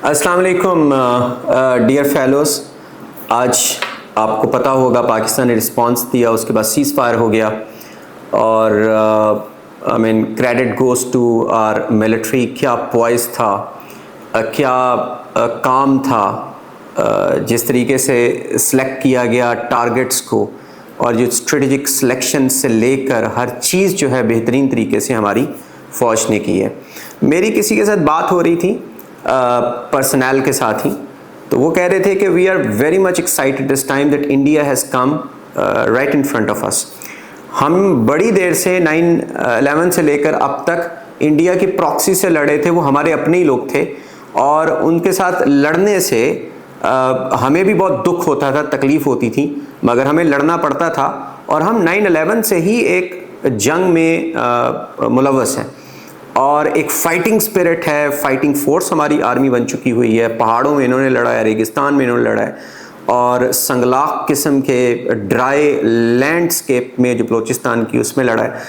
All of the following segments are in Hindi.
अस्सलाम वालेकुम डियर फेलोज। आज आपको पता होगा पाकिस्तान ने रिस्पांस दिया, उसके बाद सीज़ फायर हो गया और I mean credit goes to our military. क्या पॉइस था, क्या काम था, जिस तरीके से सिलेक्ट किया गया टारगेट्स को और जो स्ट्रेटेजिक सिलेक्शन से लेकर हर चीज़ जो है बेहतरीन तरीके से हमारी फ़ौज ने की है। मेरी किसी के साथ बात हो रही थी पर्सनल के साथ ही, तो वो कह रहे थे कि we are very much excited this time that India has come right in front of us. हम बड़ी देर से 9/11 से लेकर अब तक इंडिया की प्रॉक्सी से लड़े थे, वो हमारे अपने ही लोग थे और उनके साथ लड़ने से हमें भी बहुत दुख होता था, तकलीफ़ होती थी, मगर हमें लड़ना पड़ता था और हम 9/11 से ही एक जंग में मुलव्वस हैं और एक फाइटिंग स्पिरिट है, फाइटिंग फोर्स हमारी आर्मी बन चुकी हुई है। पहाड़ों में इन्होंने लड़ा है, रेगिस्तान में इन्होंने लड़ा है और संगलाक किस्म के ड्राई लैंडस्केप में जो बलूचिस्तान की उसमें लड़ा है।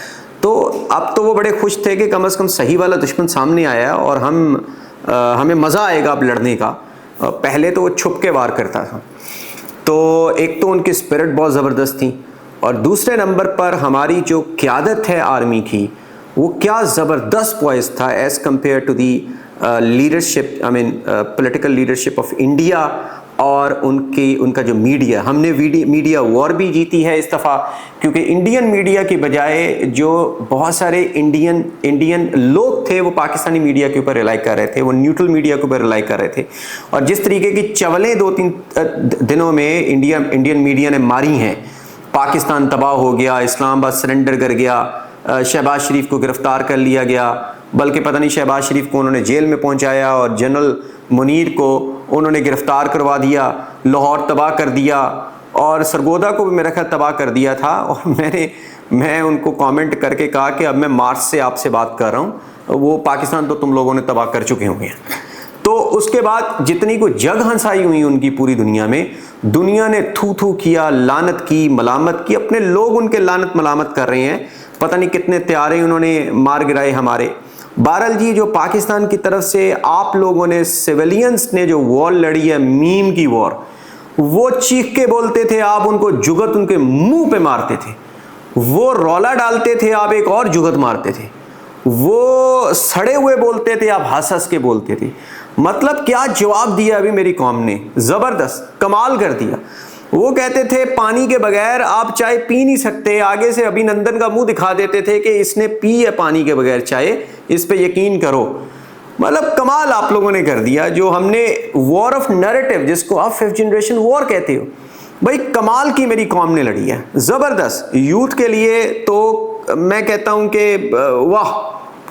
तो अब तो वो बड़े खुश थे कि कम से कम सही वाला दुश्मन सामने आया और हमें मज़ा आएगा अब लड़ने का। पहले तो वो छुप के वार करता था। तो एक तो उनकी स्पिरिट बहुत ज़बरदस्त थी और दूसरे नंबर पर हमारी जो क़यादत है आर्मी की, वो क्या ज़बरदस्त पॉइस था as compared to the leadership, I mean political leadership of India और उनका जो मीडिया। हमने मीडिया वॉर भी जीती है इस दफ़ा, क्योंकि इंडियन मीडिया की बजाय जो बहुत सारे इंडियन लोग थे वो पाकिस्तानी मीडिया के ऊपर रिलाई कर रहे थे, वो न्यूट्रल मीडिया के ऊपर रिलाई कर रहे थे। और जिस तरीके की चवलें 2-3 दिनों में इंडियन मीडिया ने मारी हैं, पाकिस्तान तबाह हो गया, इस्लामाबाद सरेंडर कर गया, शहबाज शरीफ को गिरफ़्तार कर लिया गया, बल्कि पता नहीं शहबाज शरीफ को उन्होंने जेल में पहुंचाया और जनरल मुनीर को उन्होंने गिरफ़्तार करवा दिया, लाहौर तबाह कर दिया और सरगोदा को भी मेरा ख्याल तबाह कर दिया था। और मैं उनको कमेंट करके कहा कि अब मैं मार्च से आपसे बात कर रहा हूँ, वो पाकिस्तान तो तुम लोगों ने तबाह कर चुके होंगे। तो उसके बाद जितनी को जग हंसाई हुई उनकी पूरी दुनिया में, दुनिया ने थू थू किया, लानत की, मलामत की, अपने लोग उनके लानत मलामत कर रहे हैं। पता नहीं कितने त्यारे उन्होंने मार गिराए हमारे। बहरहाल जी, जो पाकिस्तान की तरफ से आप लोगों ने, सिविलियंस ने जो वॉर लड़ी है, मीम की वॉर, वो चीख के बोलते थे, आप उनको जुगत उनके मुंह पे मारते थे। वो रौला डालते थे, आप एक और जुगत मारते थे। वो सड़े हुए बोलते थे, आप हंस हंस के बोलते थे। मतलब क्या जवाब दिया अभी मेरी कौम ने, ज़बरदस्त कमाल कर दिया। वो कहते थे पानी के बगैर आप चाय पी नहीं सकते, आगे से अभिनंदन का मुंह दिखा देते थे कि इसने पी है पानी के बगैर चाय, इस पे यकीन करो। मतलब कमाल आप लोगों ने कर दिया। जो हमने वॉर ऑफ नैरेटिव, जिसको आप 5th जनरेशन वॉर कहते हो, भाई कमाल की मेरी कौम ने लड़ी है, ज़बरदस्त। यूथ के लिए तो मैं कहता हूँ कि वाह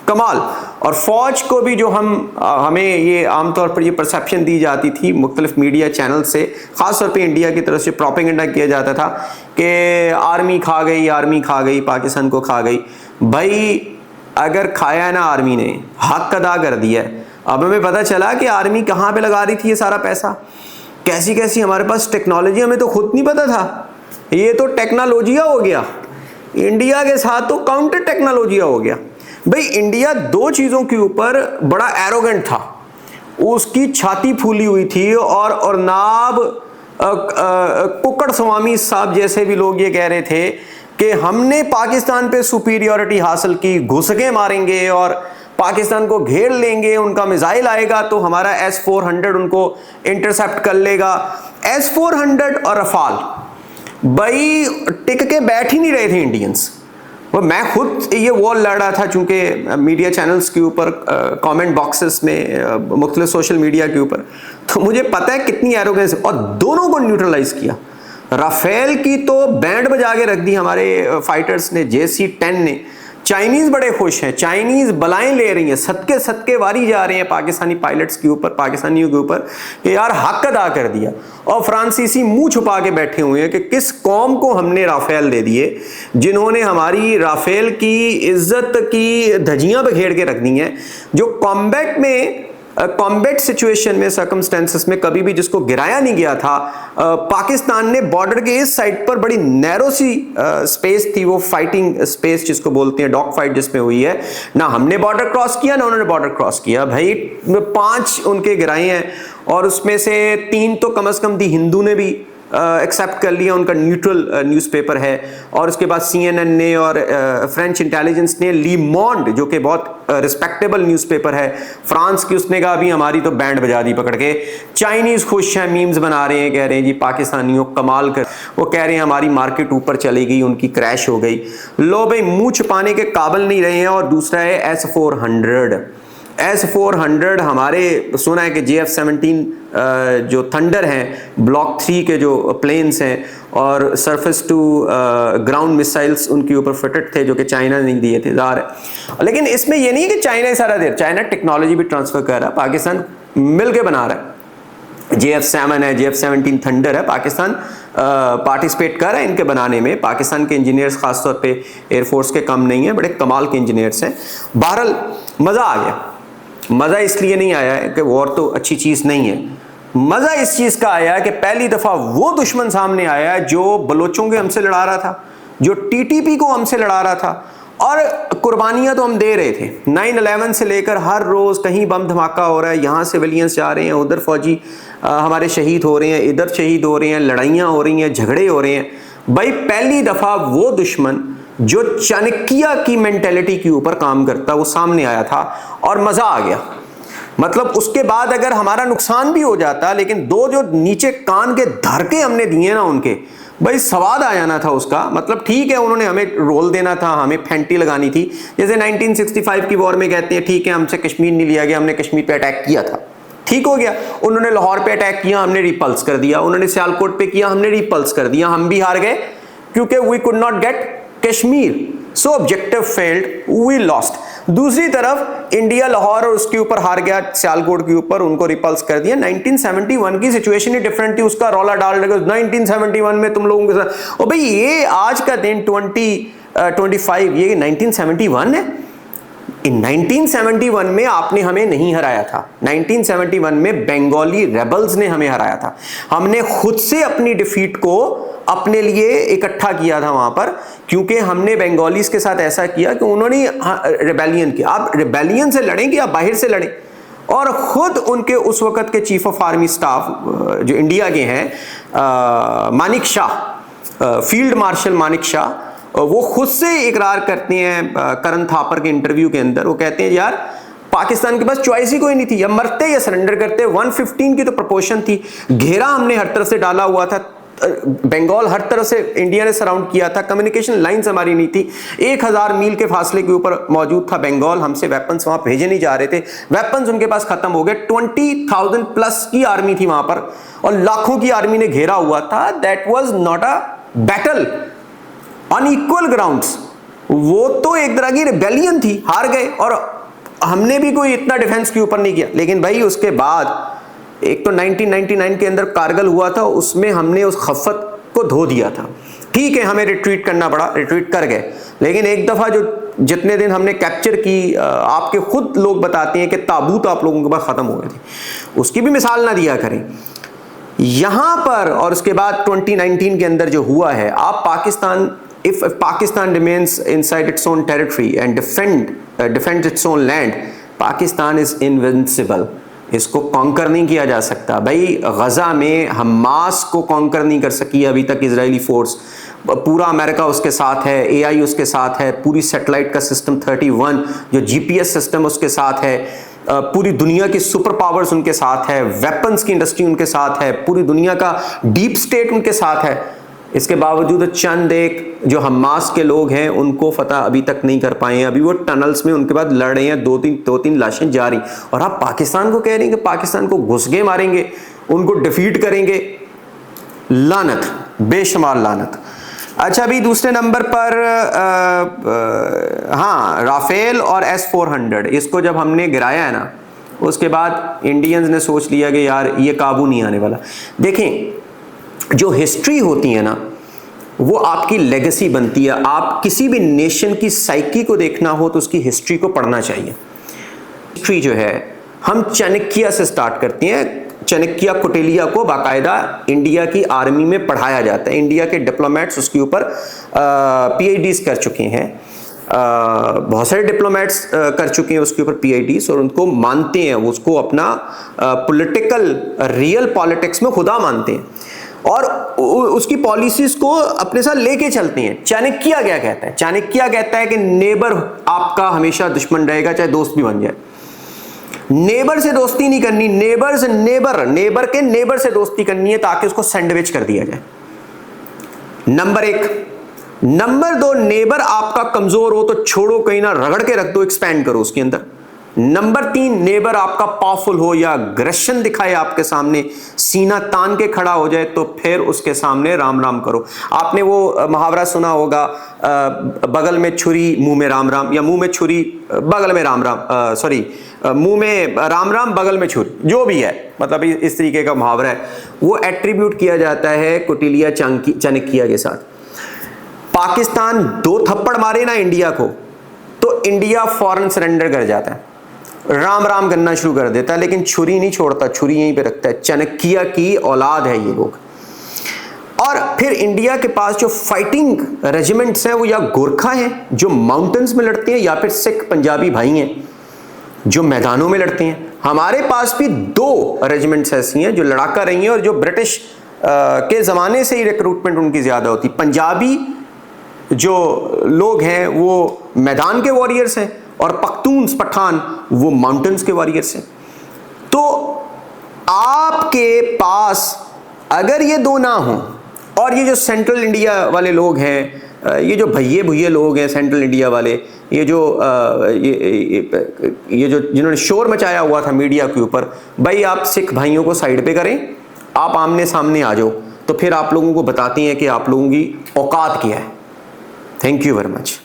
कमाल। और फ़ौज को भी जो हमें ये आमतौर पर ये परसेप्शन दी जाती थी मुख्तलिफ मीडिया चैनल से, ख़ास तौर पे इंडिया की तरफ से प्रोपेगेंडा किया जाता था कि आर्मी खा गई, पाकिस्तान को खा गई। भाई अगर खाया है ना आर्मी ने, हक अदा कर दिया है। अब हमें पता चला कि आर्मी कहाँ पे लगा रही थी ये सारा पैसा, कैसी कैसी हमारे पास टेक्नोलॉजी, हमें तो खुद नहीं पता था। ये तो टेक्नोलॉजिया हो गया, इंडिया के साथ तो काउंटर टेक्नोलॉजिया हो गया। भाई इंडिया 2 चीज़ों के ऊपर बड़ा एरोगेंट था, उसकी छाती फूली हुई थी और नाब कुक्कड़ स्वामी साहब जैसे भी लोग ये कह रहे थे कि हमने पाकिस्तान पे सुपीरियरिटी हासिल की, घुसके मारेंगे और पाकिस्तान को घेर लेंगे, उनका मिसाइल आएगा तो हमारा S-400 उनको इंटरसेप्ट कर लेगा। S-400 और रफाल, भाई टिक के बैठ ही नहीं रहे थे इंडियंस। वो मैं खुद ये वॉर लड़ रहा था, चूंकि मीडिया चैनल्स के ऊपर, कमेंट बॉक्सेस में, मुख्तलिफ सोशल मीडिया के ऊपर, तो मुझे पता है कितनी एरोगेंस, और दोनों को न्यूट्रलाइज किया। राफेल की तो बैंड बजा के रख दी हमारे फाइटर्स ने, JC-10 ने। चाइनीज़ बड़े खुश हैं, चाइनीज़ बलाएं ले रही हैं, सदके सदके वारी जा रहे हैं पाकिस्तानी पायलट्स के ऊपर, पाकिस्तानियों के ऊपर कि यार हक अदा कर दिया। और फ्रांसीसी मुंह छुपा के बैठे हुए हैं कि किस कौम को हमने राफेल दे दिए, जिन्होंने हमारी राफेल की इज्जत की धज्जियां बिखेर के रख दी हैं। जो कॉम्बैट में कॉम्बैट सिचुएशन में, सर्कमस्टेंसेस में कभी भी जिसको गिराया नहीं गया था। पाकिस्तान ने बॉर्डर के इस साइड पर बड़ी नैरो सी स्पेस थी, वो फाइटिंग स्पेस जिसको बोलते हैं, डॉग फाइट जिसमें हुई है, ना हमने बॉर्डर क्रॉस किया ना उन्होंने बॉर्डर क्रॉस किया। भाई 5 उनके गिराए हैं और उसमें से 3 तो कम से कम दी हिंदू ने भी एक्सेप्ट कर लिया, उनका न्यूट्रल न्यूज़पेपर है। और उसके बाद CNN ने और फ्रेंच इंटेलिजेंस ने ली मोंड, जो कि बहुत रिस्पेक्टेबल न्यूज़पेपर है फ्रांस की, उसने कहा अभी हमारी तो बैंड बजा दी पकड़ के। चाइनीज़ खुश हैं, मीम्स बना रहे हैं, कह रहे हैं जी पाकिस्तानियों कमाल कर, वो कह रहे हैं हमारी मार्केट ऊपर चली गई, उनकी क्रैश हो गई। लो भाई, मुंह छुपाने के काबिल नहीं रहे हैं। और दूसरा है S-400 हमारे, सुना है कि JF-17 जो थंडर हैं, ब्लॉक 3 के जो प्लेन्स हैं और सरफेस टू ग्राउंड मिसाइल्स उनके ऊपर फिटेड थे, जो कि चाइना ने दिए थे, ज़ाहिर है। लेकिन इसमें यह नहीं है कि चाइना ही सारा दे, चाइना टेक्नोलॉजी भी ट्रांसफर कर रहा है, पाकिस्तान मिल के बना रहा है। JF-7 है, JF-17 थंडर है, पाकिस्तान पार्टिसिपेट कर रहा है इनके बनाने में। पाकिस्तान के इंजीनियर्स खासतौर पे एयरफोर्स के कम नहीं है, बड़े कमाल के इंजीनियर्स हैं। बहरहाल मज़ा आ गया। मज़ा इसलिए नहीं आया है कि वॉर तो अच्छी चीज़ नहीं है, मज़ा इस चीज़ का आया कि पहली दफ़ा वो दुश्मन सामने आया जो बलोचों के हमसे लड़ा रहा था, जो TTP को हमसे लड़ा रहा था। और कुर्बानियाँ तो हम दे रहे थे, 9/11 से लेकर हर रोज़ कहीं बम धमाका हो रहा है, यहाँ सिविलियंस जा रहे हैं, उधर फौजी हमारे शहीद हो रहे हैं, इधर शहीद हो रहे हैं, लड़ाइयाँ हो रही हैं, झगड़े हो रहे हैं। भाई पहली दफ़ा वो दुश्मन जो चाणक्य की मेंटेलिटी के ऊपर काम करता, वो सामने आया था और मज़ा आ गया। मतलब उसके बाद अगर हमारा नुकसान भी हो जाता, लेकिन 2 जो नीचे कान के धरके हमने दिए ना उनके, भाई स्वाद आ जाना था उसका। मतलब ठीक है, उन्होंने हमें रोल देना था, हमें फेंटी लगानी थी, जैसे 1965 की वॉर में कहते हैं ठीक है हमसे कश्मीर नहीं लिया गया, हमने कश्मीर पे अटैक किया था, ठीक हो गया। उन्होंने लाहौर पे अटैक किया, हमने रिपल्स कर दिया, उन्होंने सियालकोट पे किया, हमने रिपल्स कर दिया, हम भी हार गए क्योंकि we could not get Kashmir, so objective failed, we lost. दूसरी तरफ इंडिया लाहौर और उसके ऊपर हार गया, सियालकोट के ऊपर उनको रिपल्स कर दिया। 1971 की सिचुएशन ही डिफरेंट थी, उसका रौला डाल रहे 1971 में तुम लोगों के साथ। और भाई ये आज का दिन 2025 ये 1971 है। इन 1971 में आपने हमें नहीं हराया था, 1971 में बंगाली रेबल्स ने हमें हराया था। हमने खुद से अपनी डिफीट को अपने लिए इकट्ठा किया था वहां पर, क्योंकि हमने बंगालीज के साथ ऐसा किया कि उन्होंने रिबेलियन किया। आप रिबेलियन से लड़ें कि आप बाहर से लड़ें। और खुद उनके उस वक्त के चीफ ऑफ आर्मी स्टाफ जो इंडिया के हैं, मानिक शाह, फील्ड मार्शल मानिक शाह, वो खुद से इकरार करते हैं करण थापर के इंटरव्यू के अंदर। वो कहते हैं यार पाकिस्तान के पास चॉइस ही कोई नहीं थी, या मरते या सरेंडर करते। 115 की तो प्रोपोर्शन थी, घेरा हमने हर तरफ से डाला हुआ था, बंगाल हर तरफ से इंडिया ने सराउंड किया था, कम्युनिकेशन लाइंस हमारी नहीं थी, 1000 मील के फासले के ऊपर मौजूद था बंगाल, हमसे वेपन्स वहां भेजे नहीं जा रहे थे, वेपन्स उनके पास खत्म हो गए। 20,000 प्लस की आर्मी थी वहां पर और लाखों की आर्मी ने घेरा हुआ था। That was not a battle on equal grounds, वो तो एक तरह की रिबेलियन थी, हार गए। और हमने भी कोई इतना डिफेंस के ऊपर नहीं किया। लेकिन भाई उसके बाद एक तो 1999 के अंदर कारगिल हुआ था, उसमें हमने उस खफत को धो दिया था। ठीक है हमें रिट्रीट करना पड़ा, रिट्रीट कर गए, लेकिन एक दफा जो जितने दिन हमने कैप्चर की, आपके खुद लोग बताते हैं कि ताबूत आप लोगों के पास खत्म हो गए थे, उसकी भी मिसाल ना दिया करें यहां पर। और उसके बाद 2019 के अंदर जो हुआ है, आप Pakistan, if Pakistan remains inside its own territory and defends its own land, Pakistan is invincible. इसको कॉन्कर नहीं किया जा सकता। भाई गजा में हमास को कॉन्कर नहीं कर सकी अभी तक इजरायली फोर्स, पूरा अमेरिका उसके साथ है, AI उसके साथ है, पूरी सैटेलाइट का सिस्टम 31 जो GPS सिस्टम उसके साथ है, पूरी दुनिया की सुपर पावर्स उनके साथ है, वेपन्स की इंडस्ट्री उनके साथ है, पूरी दुनिया का डीप स्टेट उनके साथ है। इसके बावजूद चंद एक जो हमास के लोग हैं उनको फतह अभी तक नहीं कर पाए हैं। अभी वो टनल्स में उनके बाद लड़ रहे हैं, दो तीन लाशें जा रही, और आप पाकिस्तान को कह रहे हैं कि पाकिस्तान को घुसगे मारेंगे, उनको डिफीट करेंगे। लानत, बेशुमार लानत। अच्छा, अभी दूसरे नंबर पर हाँ, राफेल और S-400, इसको जब हमने गिराया है ना, उसके बाद इंडियंस ने सोच लिया कि यार ये काबू नहीं आने वाला। देखें, जो हिस्ट्री होती है ना, वो आपकी लेगेसी बनती है। आप किसी भी नेशन की साइकी को देखना हो तो उसकी हिस्ट्री को पढ़ना चाहिए। हिस्ट्री जो है हम चाणक्य से स्टार्ट करते हैं। चाणक्य कौटिल्य को बाकायदा इंडिया की आर्मी में पढ़ाया जाता है। इंडिया के डिप्लोमेट्स उसके ऊपर PhDs कर चुके हैं, बहुत सारे डिप्लोमेट्स कर चुके हैं उसके ऊपर PhDs, और उनको मानते हैं, उसको अपना पॉलिटिकल रियल पॉलिटिक्स में खुदा मानते हैं और उसकी पॉलिसीज को अपने साथ लेके चलते हैं। चाणक्य क्या कहता है? चाणक्य कहता है कि नेबर आपका हमेशा दुश्मन रहेगा, चाहे दोस्त भी बन जाए। नेबर से दोस्ती नहीं करनी, नेबर के नेबर से दोस्ती करनी है ताकि उसको सैंडविच कर दिया जाए। नंबर 1। नंबर 2, नेबर आपका कमजोर हो तो छोड़ो, कहीं ना रगड़ के रख दो, एक्सपैंड करो उसके अंदर। नंबर 3, नेबर आपका पावरफुल हो या अग्रेशन दिखाए आपके सामने, सीना तान के खड़ा हो जाए, तो फिर उसके सामने राम राम करो। आपने वो मुहावरा सुना होगा, बगल में छुरी मुंह में राम राम, या मुंह में छुरी बगल में राम राम, सॉरी मुंह में राम राम बगल में छुरी, जो भी है, मतलब इस तरीके का मुहावरा है। वो एट्रीब्यूट किया जाता है कौटिल्य चाणक्य के साथ। पाकिस्तान 2 थप्पड़ मारे ना इंडिया को, तो इंडिया फौरन सरेंडर कर जाता है, राम राम करना शुरू कर देता है, लेकिन छुरी नहीं छोड़ता, छुरी यहीं पे रखता है। चाणक्य की औलाद है ये लोग। और फिर इंडिया के पास जो फाइटिंग रेजिमेंट्स हैं वो या गोरखा हैं जो माउंटेन्स में लड़ते हैं, या फिर सिख पंजाबी भाई हैं जो मैदानों में लड़ते हैं। हमारे पास भी 2 रेजिमेंट्स ऐसी हैं जो लड़ाका रही हैं, और जो ब्रिटिश के ज़माने से ही रिक्रूटमेंट उनकी ज़्यादा होती। पंजाबी जो लोग हैं वो मैदान के वॉरियर्स हैं, और पख्तून्स पठान वो माउंटेन्स के वॉरियर्स हैं। तो आपके पास अगर ये 2 ना हो, और ये जो सेंट्रल इंडिया वाले लोग हैं, ये जो भैये भुइये लोग हैं सेंट्रल इंडिया वाले, ये जो जिन्होंने शोर मचाया हुआ था मीडिया के ऊपर, भाई आप सिख भाइयों को साइड पे करें, आप आमने सामने आ जाओ, तो फिर आप लोगों को बताते हैं कि आप लोगों की औकात क्या है। Thank you very much.